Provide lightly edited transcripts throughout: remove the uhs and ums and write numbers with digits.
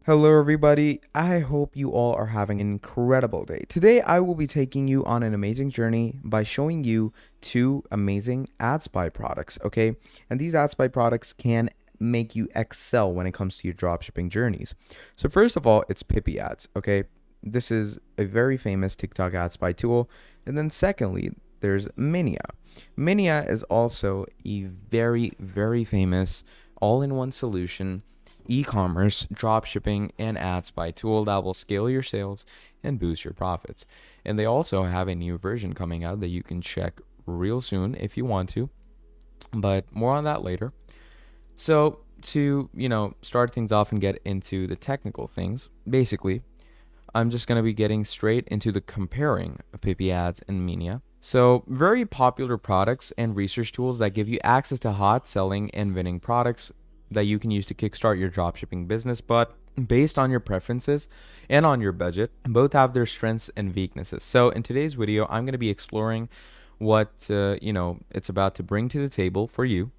Hello, everybody. I hope you all are having an incredible day. Today, I will be taking you on an amazing journey by showing you two amazing Adspy products, okay? And these Adspy products can make you excel when it comes to your dropshipping journeys. So, first of all, it's Pipiads, okay? This is a very famous TikTok Adspy tool. And then, secondly, there's Minea. Minea is also a very famous all in one solution e-commerce, dropshipping, and Adspy tool that will scale your sales and boost your profits. And they also have a new version coming out that you can check real soon if you want to, but more on that later. So to, start things off and get into the technical things, basically, I'm just going to be getting straight into the comparing of Pipiads and Minea. So, very popular products and research tools that give you access to hot selling and winning products that you can use to kickstart your dropshipping business, but based on your preferences and on your budget, both have their strengths and weaknesses. So, in today's video, I'm going to be exploring what it's about to bring to the table for you.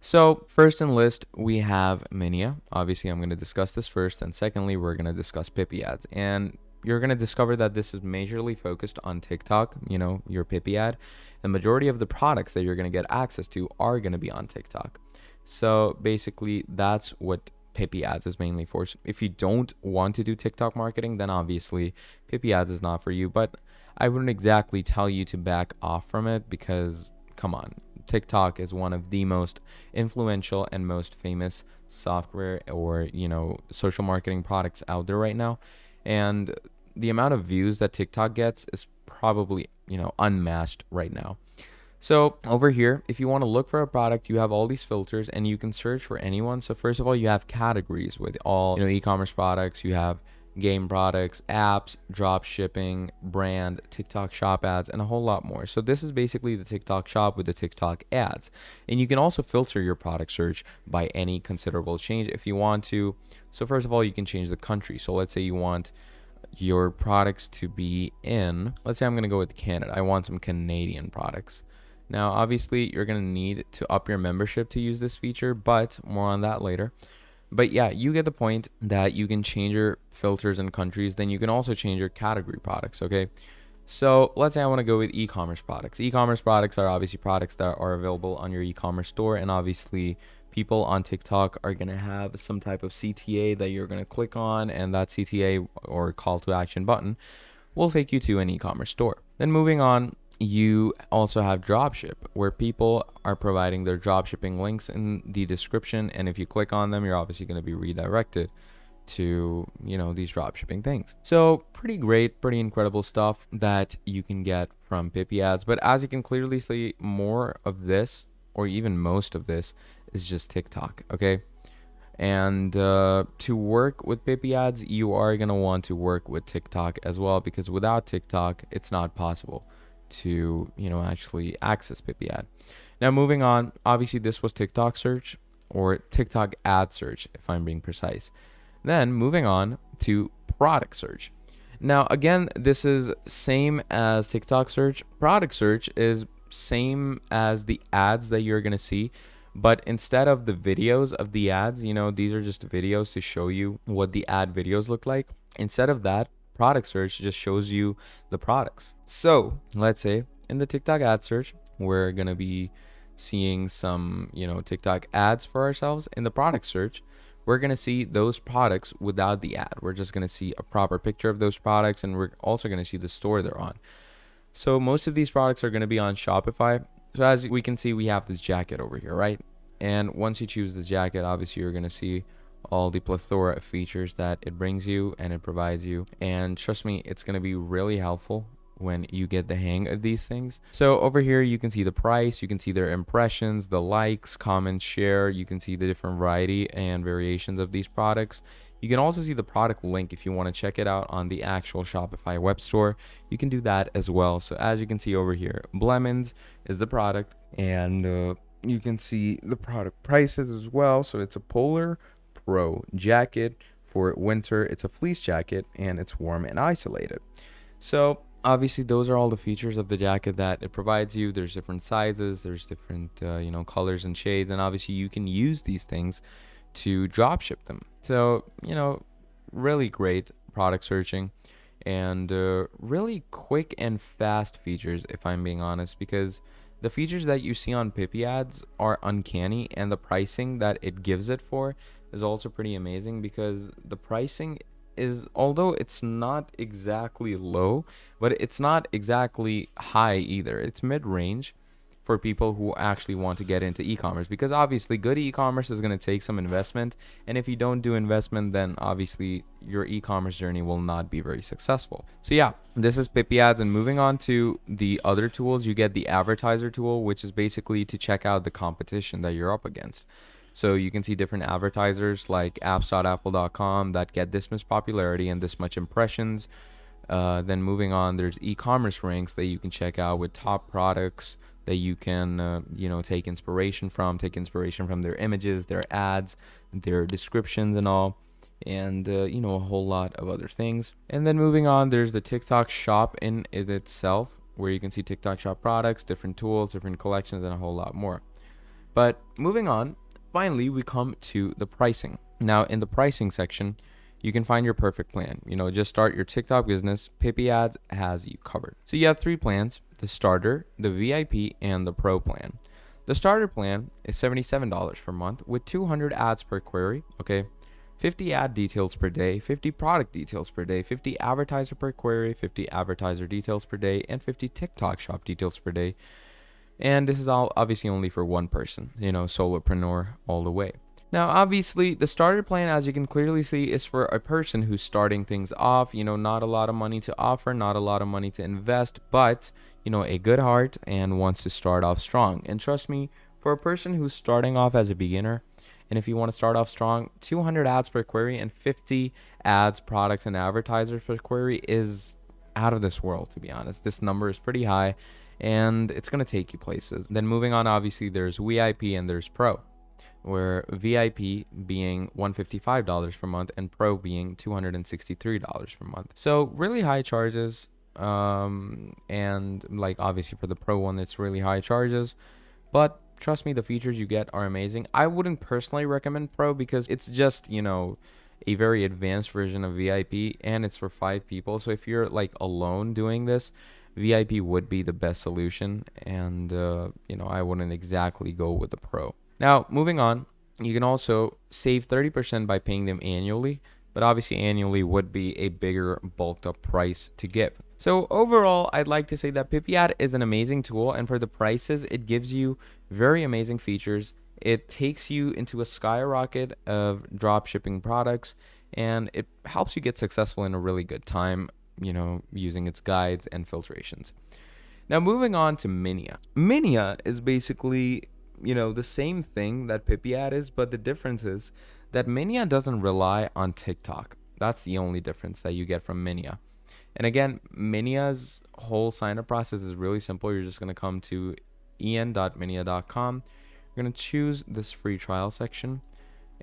So first in list, we have Minea. Obviously, I'm going to discuss this first, and secondly, we're going to discuss Pipiads. And you're going to discover that this is majorly focused on TikTok, your Pipiad. The majority of the products that you're going to get access to are going to be on TikTok. So basically, that's what Pipiads is mainly for. So if you don't want to do TikTok marketing, then obviously Pipiads is not for you. But I wouldn't exactly tell you to back off from it because, come on, TikTok is one of the most influential and most famous software or, social marketing products out there right now. And the amount of views that TikTok gets is probably, unmatched right now. So over here, if you want to look for a product, you have all these filters and you can search for anyone. So first of all, you have categories with all, e-commerce products. You have game products, apps, drop shipping, brand, TikTok shop ads, and a whole lot more. So this is basically the TikTok shop with the TikTok ads. And you can also filter your product search by any considerable change if you want to. So first of all, you can change the country. So let's say you want your products to be in, let's say I'm going to go with Canada. I want some Canadian products. Now, obviously, you're going to need to up your membership to use this feature, but more on that later. But yeah, you get the point that you can change your filters and countries. Then you can also change your category products, okay? So let's say I want to go with e-commerce products. E-commerce products are obviously products that are available on your e-commerce store. And obviously, people on TikTok are going to have some type of CTA that you're going to click on. And that CTA or call to action button will take you to an e-commerce store. Then moving on, you also have dropship, where people are providing their dropshipping links in the description, and if you click on them, you're obviously going to be redirected to these dropshipping things. So pretty great, pretty incredible stuff that you can get from Pipiads. But as you can clearly see, more of this, or even most of this, is just TikTok, okay? And to work with Pipiads, you are going to want to work with TikTok as well, because without TikTok, it's not possible to actually access Pipiad. Now moving on, obviously this was TikTok search or TikTok ad search if I'm being precise. Then moving on to product search. Now again, this is same as TikTok search. Product search is same as the ads that you're going to see, but instead of the videos of the ads, these are just videos to show you what the ad videos look like. Instead of that, product search just shows you the products. So let's say in the TikTok ad search, we're going to be seeing some, TikTok ads for ourselves. In the product search, we're going to see those products without the ad. We're just going to see a proper picture of those products, and we're also going to see the store they're on. So most of these products are going to be on Shopify. So as we can see, we have this jacket over here, right? And once you choose this jacket, obviously you're going to see all the plethora of features that it brings you and it provides you. And trust me, it's going to be really helpful when you get the hang of these things. So over here, you can see the price, you can see their impressions, the likes, comments, share. You can see the different variety and variations of these products. You can also see the product link if you want to check it out on the actual Shopify web store. You can do that as well. So as you can see over here, Blemons is the product, and you can see the product prices as well. So it's a Polar Pro jacket for winter. It's a fleece jacket and it's warm and isolated. So obviously those are all the features of the jacket that it provides you. There's different sizes, there's different colors and shades, and obviously you can use these things to drop ship them. So really great product searching, and really quick and fast features, if I'm being honest, because the features that you see on Pipiads are uncanny, and the pricing that it gives it for is also pretty amazing, because the pricing is, although it's not exactly low, but it's not exactly high either. It's mid-range for people who actually want to get into e-commerce, because obviously good e-commerce is going to take some investment, and if you don't do investment, then obviously your e-commerce journey will not be very successful. So yeah, this is Pipiads. And moving on to the other tools, you get the advertiser tool, which is basically to check out the competition that you're up against. So you can see different advertisers like apps.apple.com that get this much popularity and this much impressions. Then moving on, there's e-commerce ranks that you can check out with top products that you can take inspiration from their images, their ads, their descriptions and all, and a whole lot of other things. And then moving on, there's the TikTok shop in it itself, where you can see TikTok shop products, different tools, different collections, and a whole lot more. But moving on, finally we come to the pricing. Now in the pricing section, you can find your perfect plan. Just start your TikTok business. Pipiads has you covered. So you have 3 plans: the starter, the VIP, and the pro plan. The starter plan is $77 per month with 200 ads per query, okay? 50 ad details per day, 50 product details per day, 50 advertiser per query, 50 advertiser details per day, and 50 TikTok shop details per day. And this is all obviously only for one person, solopreneur all the way. Now, obviously, the starter plan, as you can clearly see, is for a person who's starting things off, not a lot of money to offer, not a lot of money to invest, but, a good heart and wants to start off strong. And trust me, for a person who's starting off as a beginner, and if you want to start off strong, 200 ads per query and 50 ads, products, and advertisers per query is out of this world, to be honest. This number is pretty high, and it's going to take you places. Then moving on, obviously, there's VIP and there's Pro, where VIP being $155 per month and Pro being $263 per month. So really high charges, and like obviously for the Pro one, it's really high charges, but trust me, the features you get are amazing. I wouldn't personally recommend Pro because it's just, a very advanced version of VIP, and it's for 5 people. So if you're like alone doing this, VIP would be the best solution, and I wouldn't exactly go with the Pro. Now, moving on, you can also save 30% by paying them annually, but obviously annually would be a bigger bulked up price to give. So overall, I'd like to say that Pipiad is an amazing tool, and for the prices, it gives you very amazing features. It takes you into a skyrocket of drop shipping products, and it helps you get successful in a really good time, using its guides and filtrations. Now, moving on to Minea. Minea is basically the same thing that Pipiad is, but the difference is that Minea doesn't rely on TikTok. That's the only difference that you get from Minea. And again, Minea's whole sign-up process is really simple. You're just going to come to en.minea.com. You're going to choose this free trial section,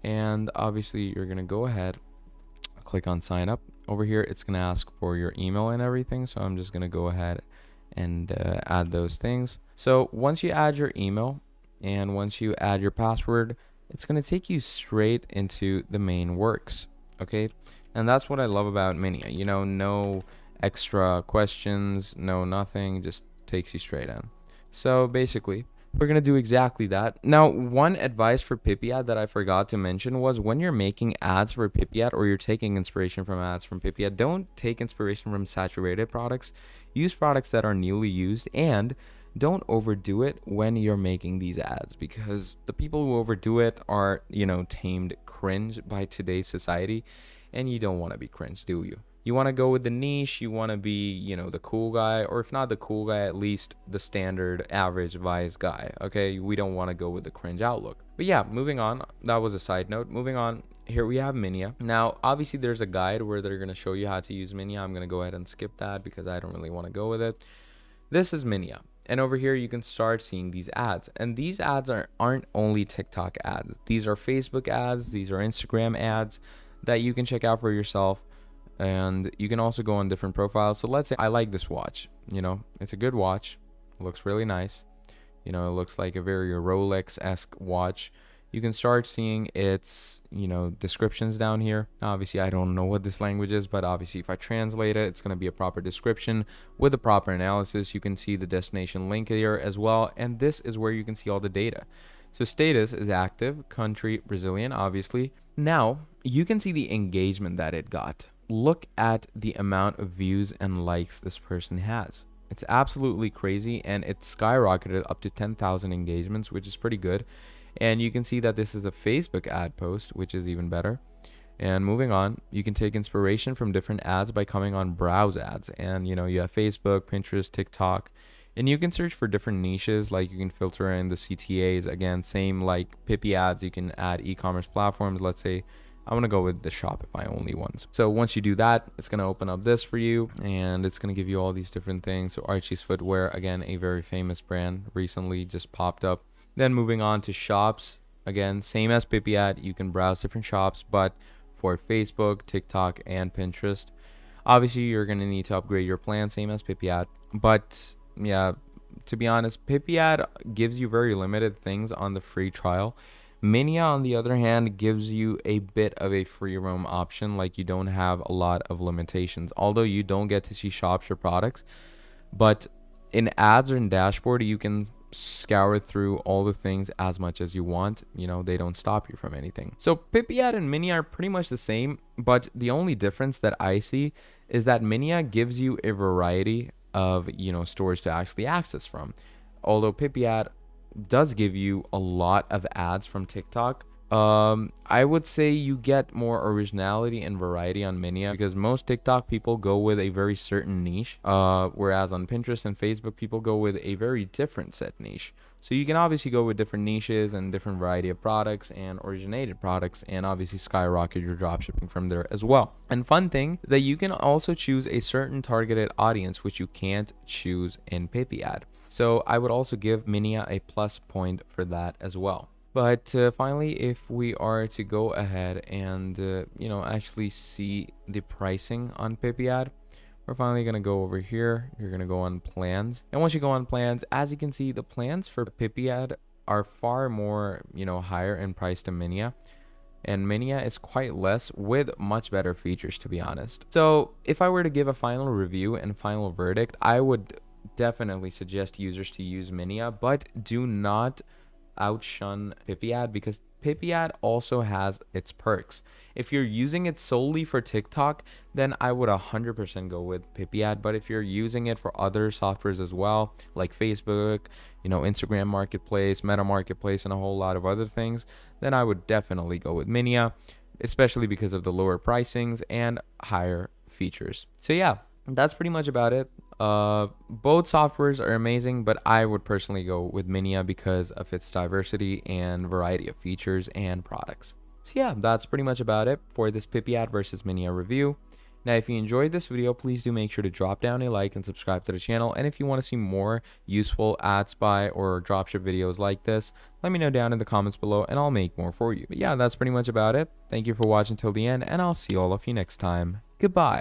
and obviously you're going to go ahead, click on sign up. Over here, it's going to ask for your email and everything, so I'm just going to go ahead and add those things. So once you add your email, and once you add your password, it's going to take you straight into the main works, okay? And that's what I love about Minea. No extra questions, no nothing, just takes you straight in. So basically, we're going to do exactly that. Now, one advice for Pipiad that I forgot to mention was when you're making ads for Pipiad, or you're taking inspiration from ads from Pipiad, don't take inspiration from saturated products. Use products that are newly used, and don't overdo it when you're making these ads, because the people who overdo it are, tamed cringe by today's society, and you don't want to be cringe, do you? You want to go with the niche, you want to be, the cool guy, or if not the cool guy, at least the standard average wise guy, okay? We don't want to go with the cringe outlook. But yeah, moving on, that was a side note. Moving on, here we have Minea. Now, obviously there's a guide where they're going to show you how to use Minea. I'm going to go ahead and skip that because I don't really want to go with it. This is Minea. And over here, you can start seeing these ads. And these ads aren't only TikTok ads. These are Facebook ads. These are Instagram ads that you can check out for yourself. And you can also go on different profiles. So let's say I like this watch. It's a good watch. It looks really nice. It looks like a very Rolex-esque watch. you can start seeing its, descriptions down here. Now, obviously, I don't know what this language is, but obviously if I translate it, it's going to be a proper description with a proper analysis. You can see the destination link here as well, and this is where you can see all the data. So status is active, country Brazilian, obviously. Now you can see the engagement that it got. Look at the amount of views and likes this person has. It's absolutely crazy, and it skyrocketed up to 10,000 engagements, which is pretty good. And you can see that this is a Facebook ad post, which is even better. And moving on, you can take inspiration from different ads by coming on browse ads. And you have Facebook, Pinterest, TikTok, and you can search for different niches. Like you can filter in the CTAs. Again, same like Pipiads, you can add e-commerce platforms. Let's say I want to go with the Shopify only ones. So once you do that, it's going to open up this for you, and it's going to give you all these different things. So Archie's Footwear, again, a very famous brand, recently just popped up. Then moving on to shops, again, same as Pipiad, you can browse different shops, but for Facebook, TikTok, and Pinterest. Obviously, you're going to need to upgrade your plan, same as Pipiad. But yeah, to be honest, Pipiad gives you very limited things on the free trial. Minea, on the other hand, gives you a bit of a free roam option. Like, you don't have a lot of limitations, although you don't get to see shops or products. But in ads or in dashboard, you can scour through all the things as much as you want. They don't stop you from anything. So Pipiad and Minea are pretty much the same, but the only difference that I see is that Minea gives you a variety of stores to actually access from, although Pipiad does give you a lot of ads from TikTok. I would say you get more originality and variety on Minea, because most TikTok people go with a very certain niche, whereas on Pinterest and Facebook people go with a very different set niche. So you can obviously go with different niches and different variety of products and originated products, and obviously skyrocket your dropshipping from there as well. And fun thing is that you can also choose a certain targeted audience, which you can't choose in Pipiad. So I would also give Minea a plus point for that as well. But finally, if we are to go ahead and actually see the pricing on Pipiad, we're finally going to go over here. You're going to go on plans, and once you go on plans, as you can see, the plans for Pipiad are far more higher in price to Minea, and Minea is quite less with much better features, to be honest. So if I were to give a final review and final verdict, I would definitely suggest users to use Minea, but do not outshun Pipiad, because Pipiad also has its perks. If you're using it solely for TikTok, then I would 100% go with Pipiad. But if you're using it for other softwares as well, like Facebook, Instagram Marketplace, Meta Marketplace, and a whole lot of other things, then I would definitely go with Minea, especially because of the lower pricings and higher features. So yeah, that's pretty much about it. Both softwares are amazing, but I would personally go with Minea because of its diversity and variety of features and products. So yeah, that's pretty much about it for this Pipiad versus Minea review. Now, if you enjoyed this video, please do make sure to drop down a like and subscribe to the channel. And if you want to see more useful Adspy or dropship videos like this, let me know down in the comments below and I'll make more for you. But yeah, that's pretty much about it. Thank you for watching till the end, and I'll see all of you next time. Goodbye.